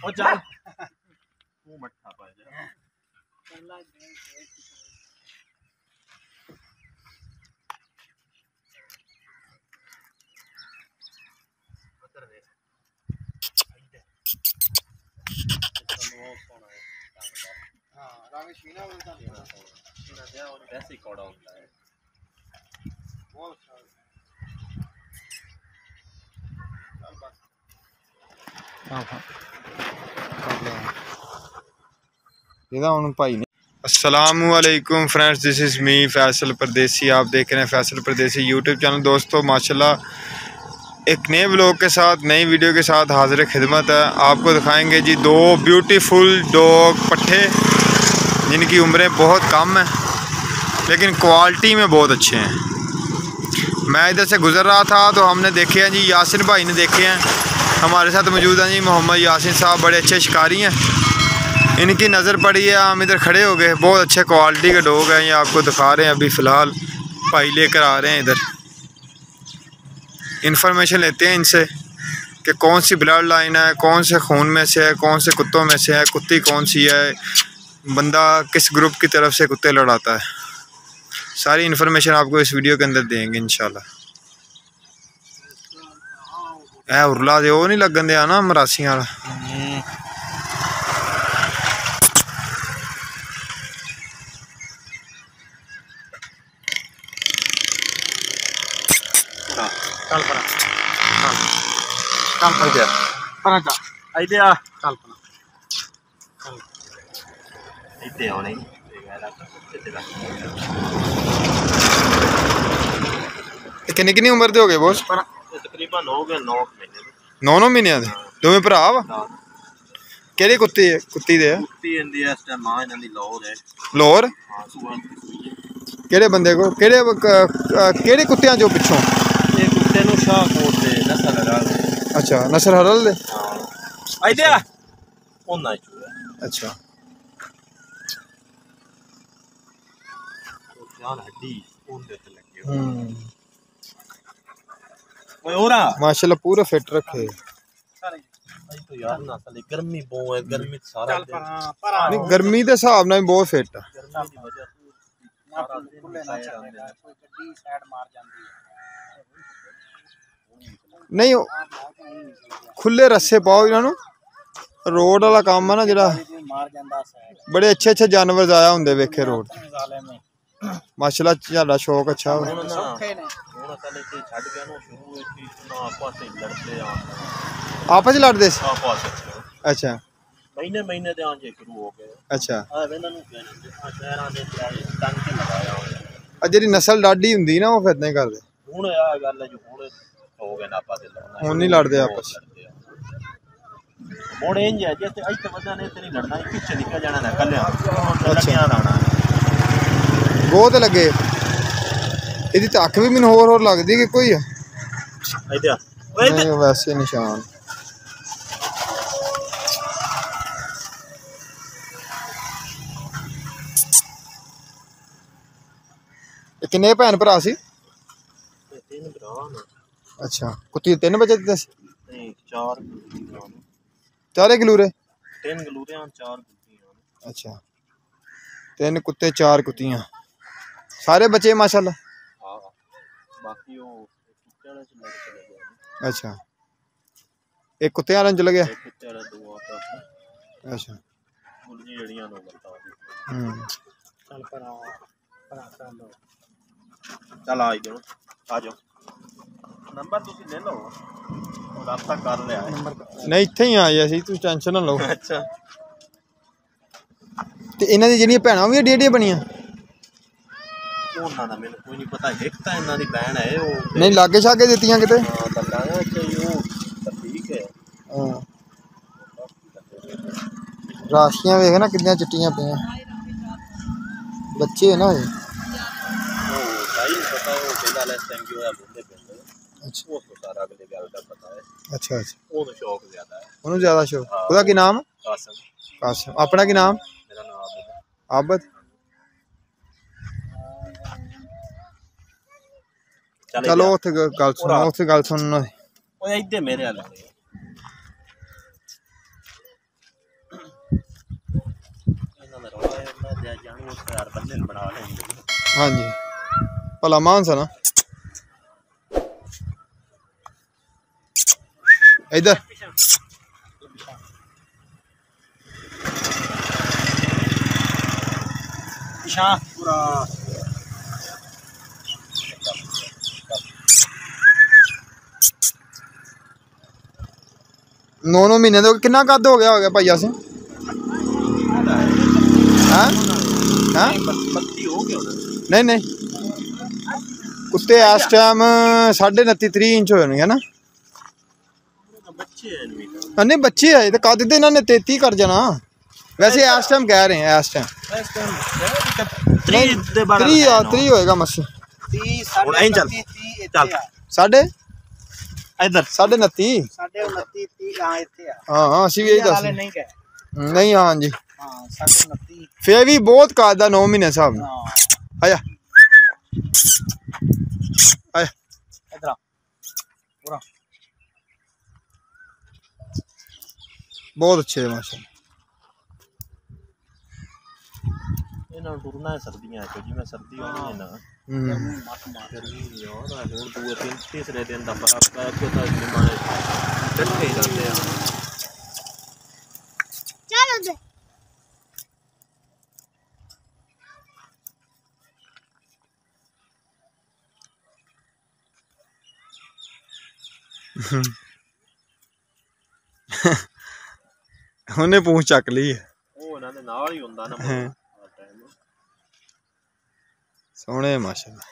ओ चल तू मट्ठा पा जा उधर देख हां रामेश मीना बोलता मीना दे और ऐसे ही कोड़ा होता है बहुत अच्छा चल बस हां भाई ने अस्सलामुअलैकुम friends, this is me Faisal परदेसी। आप देख रहे हैं फैसल परदेसी यूट्यूब चैनल। दोस्तों माशाल्लाह एक नए ब्लॉग के साथ नई वीडियो के साथ हाजिर खिदमत है। आपको दिखाएंगे जी दो ब्यूटीफुल डॉग पट्ठे जिनकी उम्रें बहुत कम हैं लेकिन क्वालिटी में बहुत अच्छे हैं। मैं इधर से गुज़र रहा था तो हमने देखे हैं जी, यासिन भाई ने देखे हैं। हमारे साथ मौजूद हैं जी मोहम्मद यासिन साहब, बड़े अच्छे शिकारी हैं। इनकी नज़र पड़ी है, हम इधर खड़े हो गए। बहुत अच्छे क्वालिटी के डॉग हैं, ये आपको दिखा रहे हैं। अभी फ़िलहाल भाई लेकर आ रहे हैं इधर। इन्फॉर्मेशन लेते हैं इनसे कि कौन सी ब्लड लाइन है, कौन से खून में से है, कौन से कुत्तों में से है, कुत्ती कौन सी है, बंदा किस ग्रुप की तरफ से कुत्ते लड़ाता है। सारी इन्फॉर्मेशन आपको इस वीडियो के अंदर देंगे इंशाल्लाह। उरला दे वो नहीं लगन दिया ना मरासियां वाला। चल परा चल परा परा जा आइदे आ चल परा चल आइदे होने किन्नी किन्नी उम्र दे हो गए बॉस? तकरीबन हो गए 9 महीने 9 महीने दे दोवें भरा वा। केड़ी कुत्ती है? कुत्ती दे कुत्ती इंदी इस टाइम मां इन्हां दी लाहौर है। लाहौर? हां सुबह केड़े बंदे को केड़े कुत्तियां जो पिछों ये कुत्ते नु शाहकोट दे नस्ल हरल। अच्छा नस्ल हरल दे। हां आइदे आ ओना चूड़ा। अच्छा तो जान हड्डी ओन दे ते लगे हो। ओए ओरा माशाल्लाह पूरा फिट रखे। तो यार ना साले गर्मी बहुत है, गर्मी सारा दिन नहीं गर्मी के हिसाब नाल बहुत फिट है। गर्मी दी वजह सारा दिन खुले ना चलेगा, कोई गड्डी साइड मार जांदी है। नहीं खुले रस्से पाओ इन्हां रोड वाला काम है ना जेड़ा मार जांदा साइड। बड़े अच्छे अच्छे जानवर आया हुंदे वेखे रोड माशाल्लाह। ज्यादा शौक अच्छा है। आपस लड़ते अच्छा महीने महीने दे आंजे शुरू हो गए। अच्छा जेडी नस्ल डाडी हुंदी ना वो फिर नहीं करदे। हुन आ गल है जो हुन हो गए ना आपस लड़ना। हुन नहीं लड़दे आपस। मोड़ इंज है जैसे इते वजह ने नहीं लड़ना, पीछे निकल जाना ना कल्ले। अच्छा लाना बहुत लगे इहदी तो अख भी मैनूं होर लगदी कि कोई है नहीं वैसे निशान। किन्ने भैन भरा सी? 3 भरा ना। अच्छा कुत्ती 3 बजे दित्ते सी? नहीं 4 चारे गलूरे 3 गलूरे 4 कुत्तियां। अच्छा 3 कुत्ते 4 कुत्तियां सारे बच्चे माशाल्लाह। हां बाकी वो कुत्ते वाले चले गए। अच्छा एक कुत्ते वाले चले गया। कुत्ते वाले 2 आता। अच्छा मुर्गी जड़ियां नो बता। चल पर चलो चल आ जाओ आ जाओ। नंबर तुसी ले लो रास्ता कर ले आए नहीं इत्थे ही आए असी तू टेंशन ना लो। अच्छा ते इन्हां दी जेहड़ियां भैणां भी एडी बनियां ओना दा मैनूं कोई नहीं पता। एक तां इन्हां दी बहन है ओ नहीं लागे शागे दित्तियां किते। हां बताया कि ओ ठीक है। हां राशियां वेख ना कितनियां चिट्टियां पियां बच्चे है ना ये। भाई पता है वो पहला लास्ट टाइम की होया बंदे पे। अच्छा वो तो सारा अगले गल का पता है। अच्छा अच्छा ओनु शौक ज्यादा है। ओनु ज्यादा शौक। ओदा की नाम? कासिम। कासिम अपना की नाम? मेरा नाम आबद। चलो उथे गल सुनो उथे गल सुनना ओए इधर मेरे वाले हाँ जी भला मान सा ना इधर पूरा 9 महीने तो कितना कद हो गया भाईया से हाँ हाँ नहीं नहीं कुत्ते इस टाइम 29.5 इंच हो ना नहीं बच्चे है तो कद तो इन्होंने 33 कर जाना वैसे इस टाइम कह रहे हैं इस टाइम 3 होएगा मस्सी साढ़े इधर 29.5 हाँ असी भी यही दस नहीं हाँ जी फिर भी बहुत कद 9 महीने साहब आया आया बहुत अच्छे माशाल्लाह टुरना है सर्दियां जिवें सर्दी होनी है ना तीसरे दिन का उन्हें पूछ चक ली है सोहने माशाल्लाह